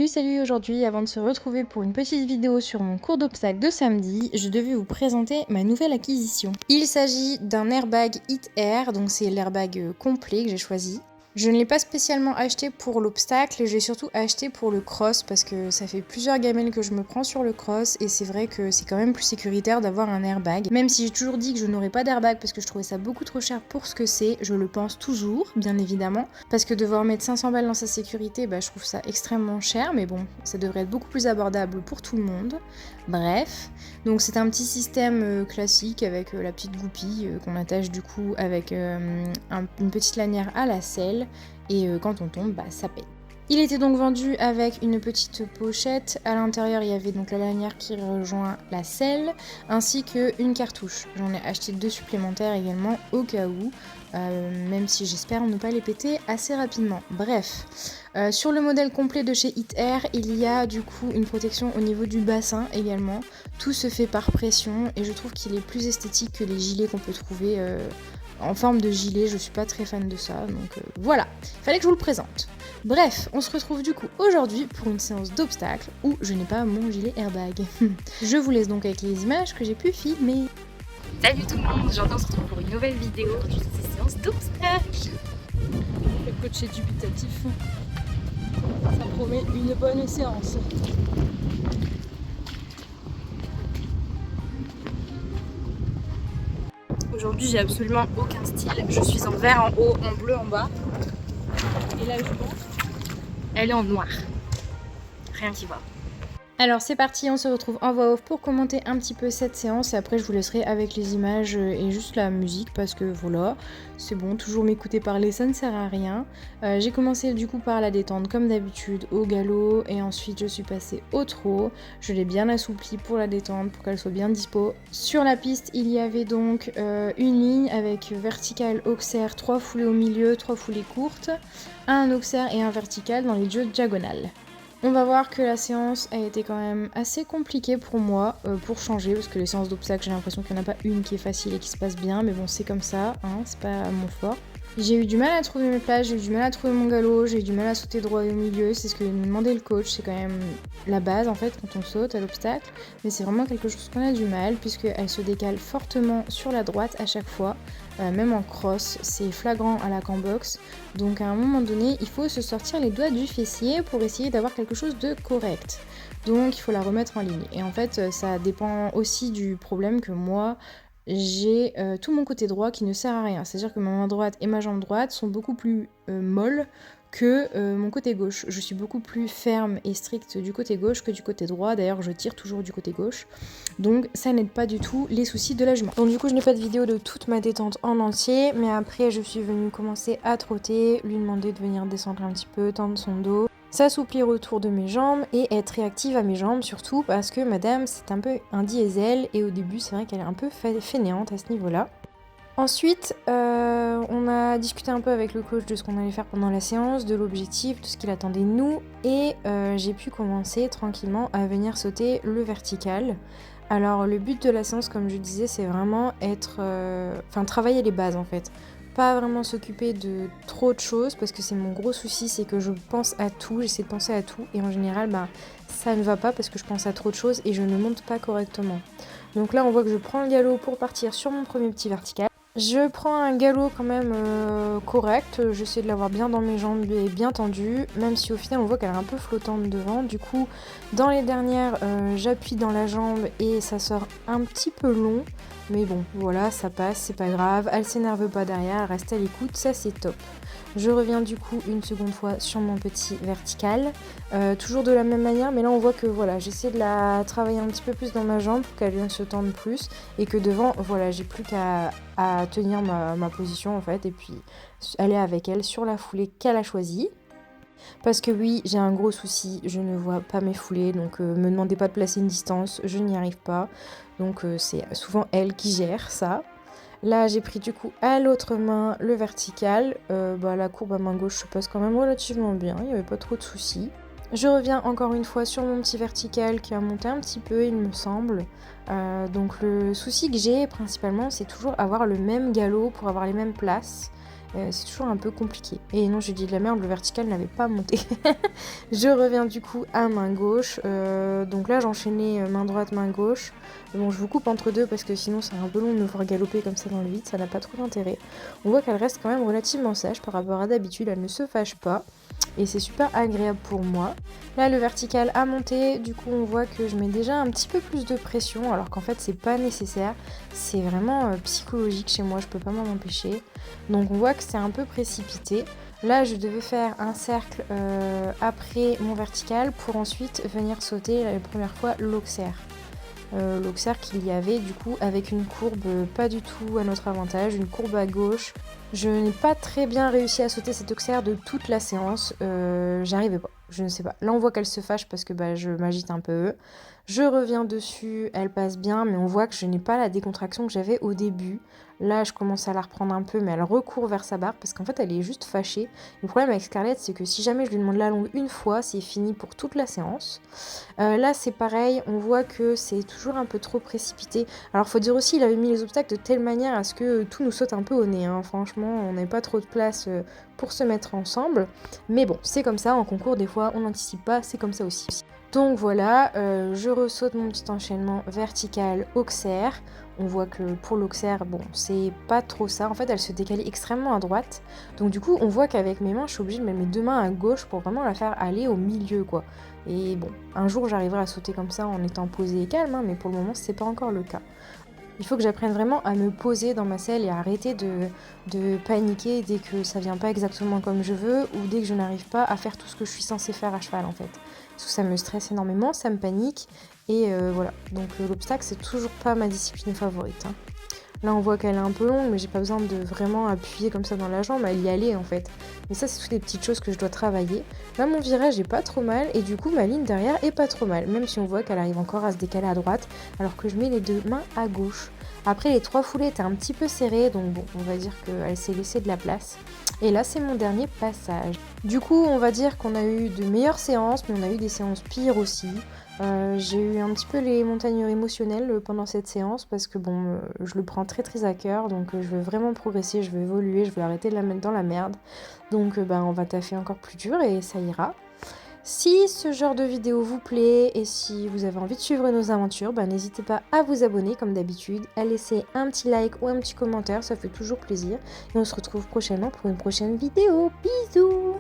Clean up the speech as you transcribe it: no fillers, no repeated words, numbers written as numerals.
Salut, aujourd'hui, avant de se retrouver pour une petite vidéo sur mon cours d'obstacles de samedi, je devais vous présenter ma nouvelle acquisition. Il s'agit d'un airbag Hit Air, donc c'est l'airbag complet que j'ai choisi. Je ne l'ai pas spécialement acheté pour l'obstacle, j'ai surtout acheté pour le cross parce que ça fait plusieurs gamelles que je me prends sur le cross et c'est vrai que c'est quand même plus sécuritaire d'avoir un airbag. Même si j'ai toujours dit que je n'aurais pas d'airbag parce que je trouvais ça beaucoup trop cher pour ce que c'est, je le pense toujours, bien évidemment, parce que devoir mettre 500 balles dans sa sécurité, je trouve ça extrêmement cher, mais bon, ça devrait être beaucoup plus abordable pour tout le monde. Bref, donc c'est un petit système classique avec la petite goupille qu'on attache du coup avec une petite lanière à la selle et quand on tombe, ça pète. Il était donc vendu avec une petite pochette. À l'intérieur, il y avait donc la lanière qui rejoint la selle, ainsi qu'une cartouche. J'en ai acheté 2 supplémentaires également au cas où, même si j'espère ne pas les péter assez rapidement. Bref, sur le modèle complet de chez Hit Air, il y a du coup une protection au niveau du bassin également. Tout se fait par pression et je trouve qu'il est plus esthétique que les gilets qu'on peut trouver en forme de gilet. Je suis pas très fan de ça, donc voilà, fallait que je vous le présente. Bref, on se retrouve du coup aujourd'hui pour une séance d'obstacles où je n'ai pas mon gilet airbag. Je vous laisse donc avec les images que j'ai pu filmer. Salut tout le monde, aujourd'hui on se retrouve pour une nouvelle vidéo de cette séance d'obstacles. Le coach est dubitatif. Ça promet une bonne séance. Aujourd'hui j'ai absolument aucun style, je suis en vert en haut, en bleu en bas. Et la jument, elle est en noir. Rien qui va. Alors c'est parti, on se retrouve en voix off pour commenter un petit peu cette séance et après je vous laisserai avec les images et juste la musique parce que voilà, c'est bon, toujours m'écouter parler ça ne sert à rien. J'ai commencé du coup par la détente comme d'habitude au galop et ensuite je suis passée au trot. Je l'ai bien assoupli pour la détente pour qu'elle soit bien dispo. Sur la piste il y avait donc une ligne avec vertical, auxerre, 3 foulées au milieu, 3 foulées courtes, un auxerre et un vertical dans les jeux diagonales. On va voir que la séance a été quand même assez compliquée pour moi, pour changer, parce que les séances d'obstacles, j'ai l'impression qu'il n'y en a pas une qui est facile et qui se passe bien, mais bon, c'est comme ça, hein, c'est pas mon fort. J'ai eu du mal à trouver mes places, j'ai eu du mal à trouver mon galop, j'ai eu du mal à sauter droit au milieu, c'est ce que nous demandait le coach, c'est quand même la base en fait quand on saute à l'obstacle, mais c'est vraiment quelque chose qu'on a du mal puisqu'elle se décale fortement sur la droite à chaque fois, même en cross, c'est flagrant à la cambox, donc à un moment donné il faut se sortir les doigts du fessier pour essayer d'avoir quelque chose de correct. Donc il faut la remettre en ligne, et en fait ça dépend aussi du problème que moi j'ai tout mon côté droit qui ne sert à rien. C'est-à-dire que ma main droite et ma jambe droite sont beaucoup plus molles que mon côté gauche. Je suis beaucoup plus ferme et stricte du côté gauche que du côté droit. D'ailleurs, je tire toujours du côté gauche. Donc ça n'aide pas du tout les soucis de la jument. Donc du coup, je n'ai pas de vidéo de toute ma détente en entier. Mais après, je suis venue commencer à trotter, lui demander de venir descendre un petit peu, tendre son dos, s'assouplir autour de mes jambes et être réactive à mes jambes, surtout parce que madame c'est un peu un diesel et au début c'est vrai qu'elle est un peu fainéante à ce niveau-là. Ensuite, on a discuté un peu avec le coach de ce qu'on allait faire pendant la séance, de l'objectif, de ce qu'il attendait de nous, et j'ai pu commencer tranquillement à venir sauter le vertical. Alors le but de la séance, comme je disais, c'est vraiment travailler les bases en fait. Pas vraiment s'occuper de trop de choses parce que c'est mon gros souci, c'est que je pense à tout, j'essaie de penser à tout et en général ça ne va pas parce que je pense à trop de choses et je ne monte pas correctement. Donc là on voit que je prends le galop pour partir sur mon premier petit vertical. Je prends un galop quand même correct, j'essaie de l'avoir bien dans mes jambes et bien tendu, même si au final on voit qu'elle est un peu flottante devant. Du coup dans les dernières j'appuie dans la jambe et ça sort un petit peu long. Mais bon, voilà, ça passe, c'est pas grave, elle s'énerve pas derrière, elle reste à l'écoute, ça c'est top. Je reviens du coup une seconde fois sur mon petit vertical, toujours de la même manière, mais là on voit que voilà, j'essaie de la travailler un petit peu plus dans ma jambe pour qu'elle vienne se tendre plus, et que devant, voilà, j'ai plus qu'à tenir ma position en fait, et puis aller avec elle sur la foulée qu'elle a choisie. Parce que oui, j'ai un gros souci, je ne vois pas mes foulées, donc me demandez pas de placer une distance, je n'y arrive pas. Donc c'est souvent elle qui gère ça. Là j'ai pris du coup à l'autre main le vertical, la courbe à main gauche se passe quand même relativement bien, il n'y avait pas trop de soucis. Je reviens encore une fois sur mon petit vertical qui a monté un petit peu il me semble. Donc le souci que j'ai principalement, c'est toujours avoir le même galop pour avoir les mêmes places. C'est toujours un peu compliqué. Et non, j'ai dit de la merde, le vertical n'avait pas monté. Je reviens du coup à main gauche. Donc là, j'enchaînais main droite, main gauche. Bon, je vous coupe entre deux parce que sinon, c'est un peu long de me voir galoper comme ça dans le vide. Ça n'a pas trop d'intérêt. On voit qu'elle reste quand même relativement sage par rapport à d'habitude. Elle ne se fâche pas. Et c'est super agréable pour moi. Là, le vertical a monté. Du coup, on voit que je mets déjà un petit peu plus de pression. Alors qu'en fait, c'est pas nécessaire. C'est vraiment psychologique chez moi. Je peux pas m'en empêcher. Donc on voit que c'est un peu précipité. Là, je devais faire un cercle après mon vertical pour ensuite venir sauter la première fois l'auxerre. L'auxerre qu'il y avait du coup avec une courbe pas du tout à notre avantage, une courbe à gauche. Je n'ai pas très bien réussi à sauter cet auxerre de toute la séance, j'arrivais pas, je ne sais pas. Là on voit qu'elle se fâche parce que je m'agite un peu. Je reviens dessus, elle passe bien, mais on voit que je n'ai pas la décontraction que j'avais au début. Là, je commence à la reprendre un peu, mais elle recourt vers sa barre parce qu'en fait, elle est juste fâchée. Le problème avec Scarlett, c'est que si jamais je lui demande la longue une fois, c'est fini pour toute la séance. Là, c'est pareil, on voit que c'est toujours un peu trop précipité. Alors, faut dire aussi, il avait mis les obstacles de telle manière à ce que tout nous saute un peu au nez. Hein. Franchement, on n'a pas trop de place pour se mettre ensemble. Mais bon, c'est comme ça, en concours, des fois, on n'anticipe pas, c'est comme ça aussi. Donc voilà, je ressaute mon petit enchaînement vertical auxerre. On voit que pour l'auxerre, bon, c'est pas trop ça. En fait, elle se décale extrêmement à droite. Donc du coup, on voit qu'avec mes mains, je suis obligée de mettre mes deux mains à gauche pour vraiment la faire aller au milieu, quoi. Et bon, un jour, j'arriverai à sauter comme ça en étant posée et calme, hein, mais pour le moment, c'est pas encore le cas. Il faut que j'apprenne vraiment à me poser dans ma selle et à arrêter de paniquer dès que ça vient pas exactement comme je veux ou dès que je n'arrive pas à faire tout ce que je suis censée faire à cheval, en fait. Parce que ça me stresse énormément, ça me panique. Et voilà, donc l'obstacle, c'est toujours pas ma discipline favorite. Hein. Là, on voit qu'elle est un peu longue, mais j'ai pas besoin de vraiment appuyer comme ça dans la jambe, elle y allait en fait. Mais ça, c'est toutes les petites choses que je dois travailler. Là, mon virage est pas trop mal, et du coup, ma ligne derrière est pas trop mal, même si on voit qu'elle arrive encore à se décaler à droite, alors que je mets les deux mains à gauche. Après, les trois foulées étaient un petit peu serrées, donc bon, on va dire qu'elle s'est laissée de la place. Et là, c'est mon dernier passage. Du coup, on va dire qu'on a eu de meilleures séances, mais on a eu des séances pires aussi. J'ai eu un petit peu les montagnes émotionnelles pendant cette séance parce que bon, je le prends très très à cœur, donc je veux vraiment progresser, je veux évoluer, je veux arrêter de la mettre dans la merde. Donc on va taffer encore plus dur et ça ira. Si ce genre de vidéo vous plaît et si vous avez envie de suivre nos aventures, n'hésitez pas à vous abonner comme d'habitude, à laisser un petit like ou un petit commentaire, ça fait toujours plaisir. Et on se retrouve prochainement pour une prochaine vidéo. Bisous!